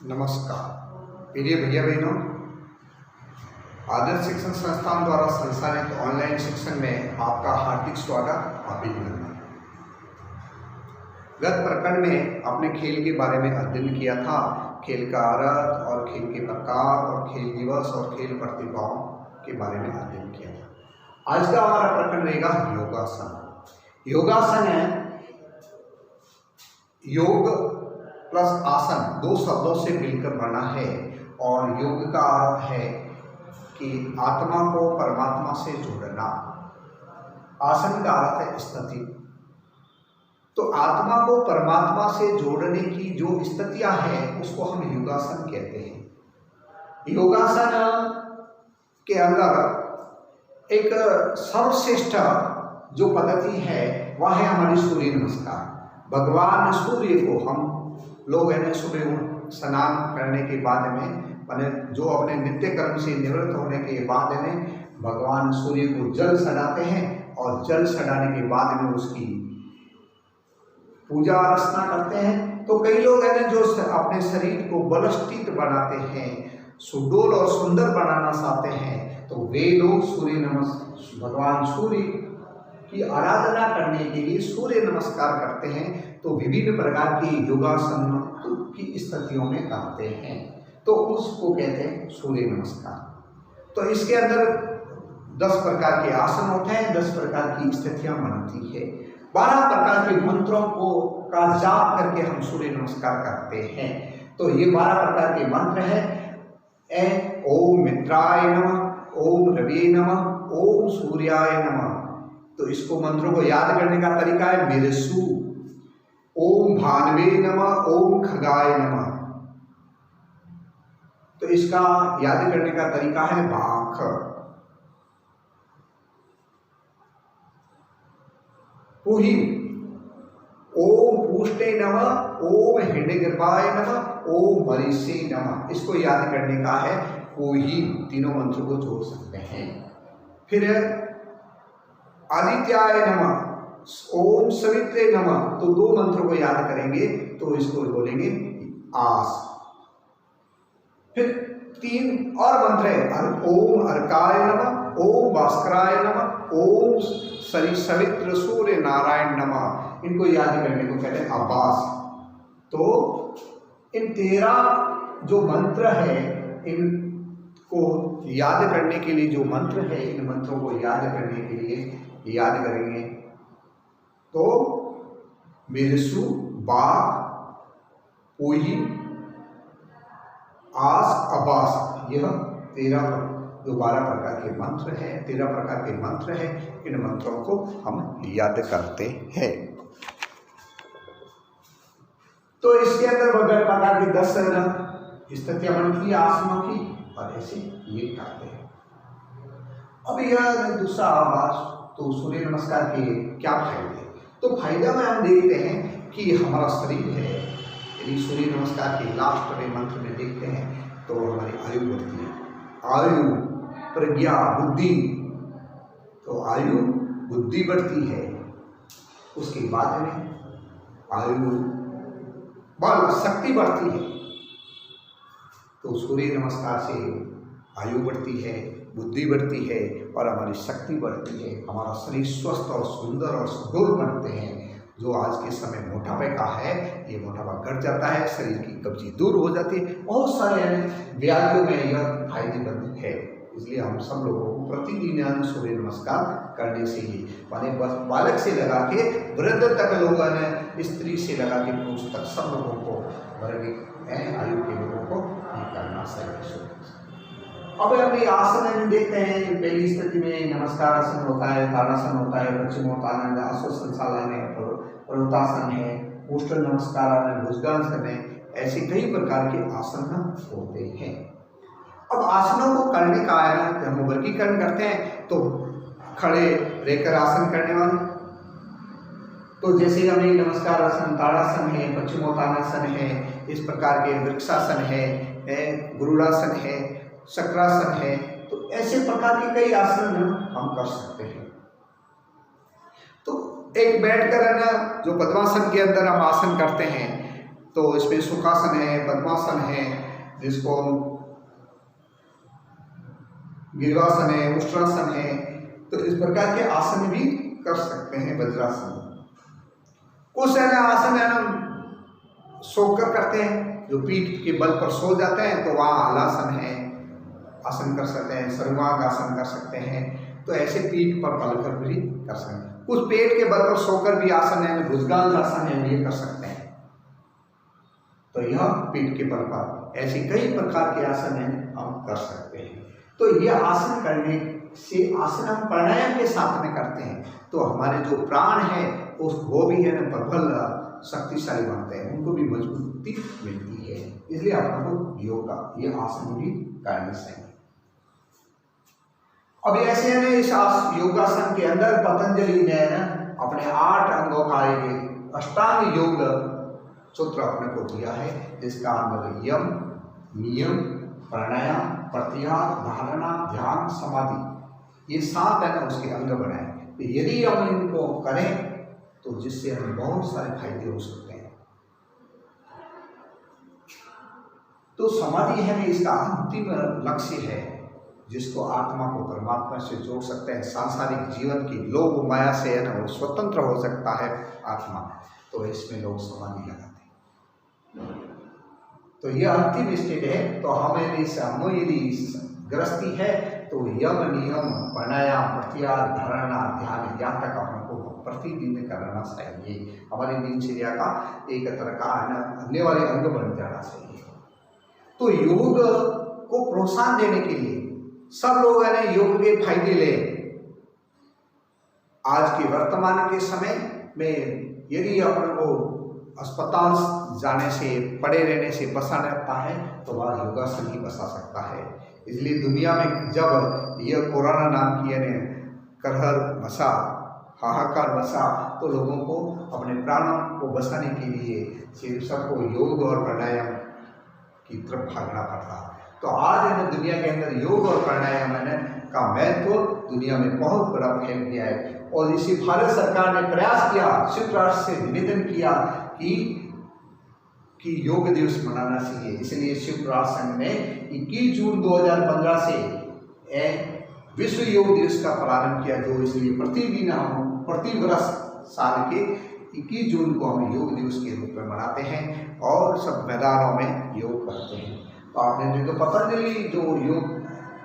नमस्कार प्रिय भैया बहनों, आदर्श शिक्षण संस्थान द्वारा संचालित ऑनलाइन शिक्षण में आपका हार्दिक स्वागत अभिनंदन। गत प्रकरण में अपने खेल के बारे में अध्ययन किया था। खेल का अर्थ और खेल के प्रकार और खेल दिवस और खेल प्रतिभाओं के बारे में अध्ययन किया था। आज का हमारा प्रकरण रहेगा योगासन। योगासन है योग प्लस आसन, दो शब्दों से मिलकर बना है और योग का अर्थ है कि आत्मा को परमात्मा से जोड़ना। आसन का अर्थ है स्थिति। तो आत्मा को परमात्मा से जोड़ने की जो स्थितियां हैं उसको हम योगासन कहते हैं। योगासन के अंदर एक सर्वश्रेष्ठ जो पद्धति है वह है हमारी सूर्य नमस्कार। भगवान सूर्य को हम लोग है सुबह स्नान करने के बाद में मैंने जो अपने नित्य कर्म से निवृत्त होने के बाद में भगवान सूर्य को जल चढ़ाते हैं और जल चढ़ाने के बाद में उसकी पूजा अर्चना करते हैं। तो कई लोग है जो अपने शरीर को बलिष्ठ बनाते हैं, सुडोल और सुंदर बनाना चाहते हैं, तो वे लोग भगवान सूर्य की आराधना करने के लिए सूर्य नमस्कार करते हैं। तो विभिन्न प्रकार की योगासन की स्थितियों में करते हैं, तो उसको कहते हैं सूर्य नमस्कार। तो इसके अंदर 10 प्रकार के आसन होते हैं, 10 प्रकार की स्थितियां बनती है, 12 प्रकार के मंत्रों का जाप करके हम सूर्य नमस्कार करते हैं। तो ये 12 प्रकार के मंत्र है। ओम मित्राय नमः, ओम रवि नमः, ओम सूर्याय नमः। तो इसको मंत्रों को याद करने का तरीका है मेरसु, ओम भानवे नमः, ओम खगाय नमः। तो इसका याद करने का तरीका है बाख। पुहि, ओम पूष्टे नमः, ओम हिरण्यगर्भाय नमः, ओम मरीषे नमः। इसको याद करने का है पुहि। तीनों मंत्रों को जोड़ सकते हैं। फिर आदित्याय नमः, ओम सवित्रे नमः। तो 2 मंत्रों को याद करेंगे तो इसको बोलेंगे आस। फिर 3 और मंत्र है ओम अर्काय नमः, ओम भास्कराय नमः, ओम सवित्र सूर्य नारायण नमः। इनको याद करने को कहते हैं आवास। तो इन 13 जो मंत्र है इनको याद करने के लिए जो मंत्र है, इन मंत्रों को याद करने के लिए याद करेंगे तो मेरसु, बाघ, पोही, आस, अबास, यह 12 प्रकार के मंत्र हैं। 13 प्रकार के मंत्र हैं। इन मंत्रों को हम याद करते हैं। तो इसके अंदर 12 प्रकार की 10 स्थितियां बनती है आसनों की और ऐसे ये करते हैं। अब यह दूसरा बात, तो सूर्य नमस्कार के क्या फायदे हैं? तो फायदा में हम देखते हैं कि हमारा शरीर है, यदि सूर्य नमस्कार के लास्ट में मंत्र में देखते हैं तो हमारी आयु बढ़ती है। आयु, प्रज्ञा, बुद्धि। तो आयु बुद्धि बढ़ती है। उसके बाद में आयु बल शक्ति बढ़ती है। तो सूर्य नमस्कार से आयु बढ़ती है, बुद्धि बढ़ती है और हमारी शक्ति बढ़ती है। हमारा शरीर स्वस्थ और सुंदर और सुडौल बनते हैं। जो आज के समय मोटापे का है, ये मोटापा घट जाता है, शरीर की कब्जी दूर हो जाती है। बहुत सारे व्याधियों में यह फायदेमंद है। इसलिए हम सब लोगों को प्रतिदिन सूर्य नमस्कार करने से ही माने बालक से लगा के वृद्ध तक लोगों ने, स्त्री से लगा के पुरुष तक सब लोगों को, वर्ग आयु के लोगों को ये करना चाहिए। अब अपने आसन में देखते हैं। पहली स्थिति में नमस्कार आसन होता है, ताड़ासन होता है, पश्चिमोत्तान है, आश्वासन है, पर्वतासन है, उष्ण नमस्कार है, भुजंगासन है। ऐसे कई प्रकार के आसन होते हैं। अब आसनों को करने का हम वर्गीकरण करते हैं। तो खड़े रहकर आसन करने वाले, तो जैसे हमें नमस्कार आसन, ताड़ासन है, पश्चिमोत्तानासन है, इस प्रकार के वृक्षासन है, गरुड़ासन है, चक्रासन है। तो ऐसे प्रकार के कई आसन हम कर सकते हैं। तो एक बैठकर है ना, जो पद्मासन के अंदर हम आसन करते हैं, तो इसमें सुखासन है, पद्मासन है, जिसको गिरवासन है, उष्ट्रासन है। तो इस प्रकार के आसन भी कर सकते हैं। वज्रासन कुछ है ना आसन है ना सोकर करते हैं, जो पीठ के बल पर सो जाते हैं तो वहाँ हलासन है, आसन कर सकते हैं, सर्वांग आसन कर सकते हैं। तो ऐसे पीठ पर बल कर भी कर सकते हैं। कुछ पेट के बल पर सोकर भी आसन है, भुजंगांग आसन है, ये कर सकते हैं। तो यह पीठ के बल पर ऐसे कई प्रकार के आसन है हम कर सकते हैं। तो यह आसन करने से, आसन हम प्राणायाम के साथ में करते हैं तो हमारे जो प्राण है वो भी है ना प्रबल शक्तिशाली बनते हैं, उनको भी मजबूती मिलती है। इसलिए आपको योगा ये आसन भी करने चाहिए। अब ऐसे है ना इस योगासन के अंदर पतंजलि ने ना अपने 8 अंगों का एक अष्टांग योग सूत्र अपने को दिया है, जिसका अंदर यम, नियम, प्राणायाम, प्रत्याहार, धारणा, ध्यान, समाधि, ये 7 है ना उसके अंग बनाए। तो यदि हम इनको करें तो जिससे हमें बहुत सारे फायदे हो सकते हैं। तो समाधि है ना इसका अंतिम लक्ष्य है, जिसको आत्मा को परमात्मा से जोड़ सकते हैं। सांसारिक जीवन की लोभ माया से है ना वो स्वतंत्र हो सकता है आत्मा। तो इसमें लोग समाधि लगाते हैं। तो यह अंतिम स्टेज है। तो हमें यदि गृहस्थी है तो यम, नियम, प्राणायाम, प्रत्याहार, धारणा, ध्यान यहाँ तक अपने को प्रतिदिन करना चाहिए। हमारी दिनचर्या का एक तरह का है ना अन्य वाले अंग बन जाना चाहिए। तो योग को प्रोत्साहन देने के लिए सब लोग है ना योग के फायदे लें। आज के वर्तमान के समय में यदि अपने को अस्पताल जाने से, पड़े रहने से बचा रहता है तो वह योगासन ही बचा सकता है। इसलिए दुनिया में जब यह कोरोना नाम की यानी कहर बसा, हाहाकार बसा, तो लोगों को अपने प्राणों को बचाने के लिए सिर्फ सबको योग और प्राणायाम की तरफ भागना पड़ता। तो आज है ना दुनिया के अंदर योग और प्राणायाम है का महत्व दुनिया में बहुत बड़ा फैल गया है। और इसी भारत सरकार ने प्रयास किया, संयुक्त राष्ट्र से निवेदन किया कि योग दिवस मनाना चाहिए। इसलिए संयुक्त राष्ट्र संघ ने 21 जून 2015 से विश्व योग दिवस का प्रारंभ किया, जो इसलिए प्रतिदिन हम प्रति वर्ष साल के 21 जून को हम योग दिवस के रूप में मनाते हैं और सब मैदानों में योग करते हैं। तो आपने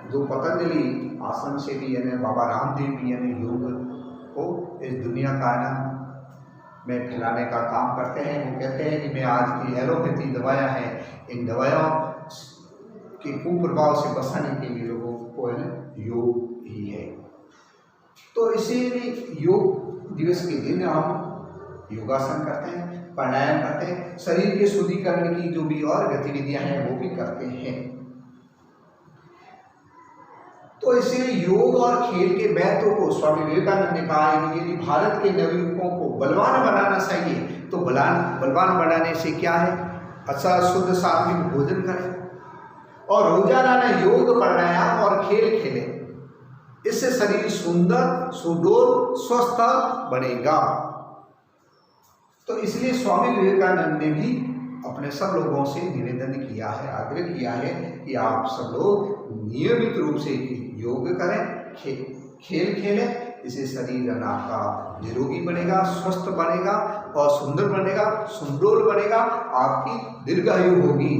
जो पतंजलि आश्रम से भी यानी बाबा रामदेव भी यानी योग को इस दुनिया का में फैलाने का काम करते हैं। वो कहते हैं कि मैं आज की एलोपैथी दवाएं हैं, इन दवाओं के कुप्रभाव से बचाने के लिए लोगों को योग ही है। तो इसीलिए योग दिवस के दिन हम योगासन करते हैं, प्राणायाम करते हैं, शरीर के शुद्धिकरण की जो भी और गतिविधियां हैं वो भी करते हैं। तो इसलिए योग और खेल के महत्व को स्वामी विवेकानंद ने कहा है कि यदि भारत के नवयुवकों को बलवान बनाना चाहिए तो बलवान बनाने से क्या है, अच्छा शुद्ध सात्विक भोजन करें और रोजाना योग, प्राणायाम और खेल खेलें। इससे शरीर सुंदर, सुडौल, स्वस्थ बनेगा। तो इसलिए स्वामी विवेकानंद ने भी अपने सब लोगों से निवेदन किया है, आग्रह किया है कि आप सब लोग नियमित रूप से योग करें, खेल खेलें। इससे शरीर आपका निरोगी बनेगा, स्वस्थ बनेगा और सुंदर बनेगा, सुडौल बनेगा, आपकी दीर्घायु होगी,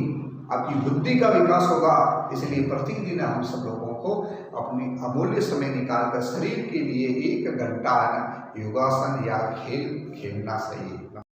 आपकी बुद्धि का विकास होगा। इसलिए प्रतिदिन हम सब लोगों को अपनी अमूल्य समय निकालकर शरीर के लिए 1 घंटा योगासन या खेल खेलना चाहिए।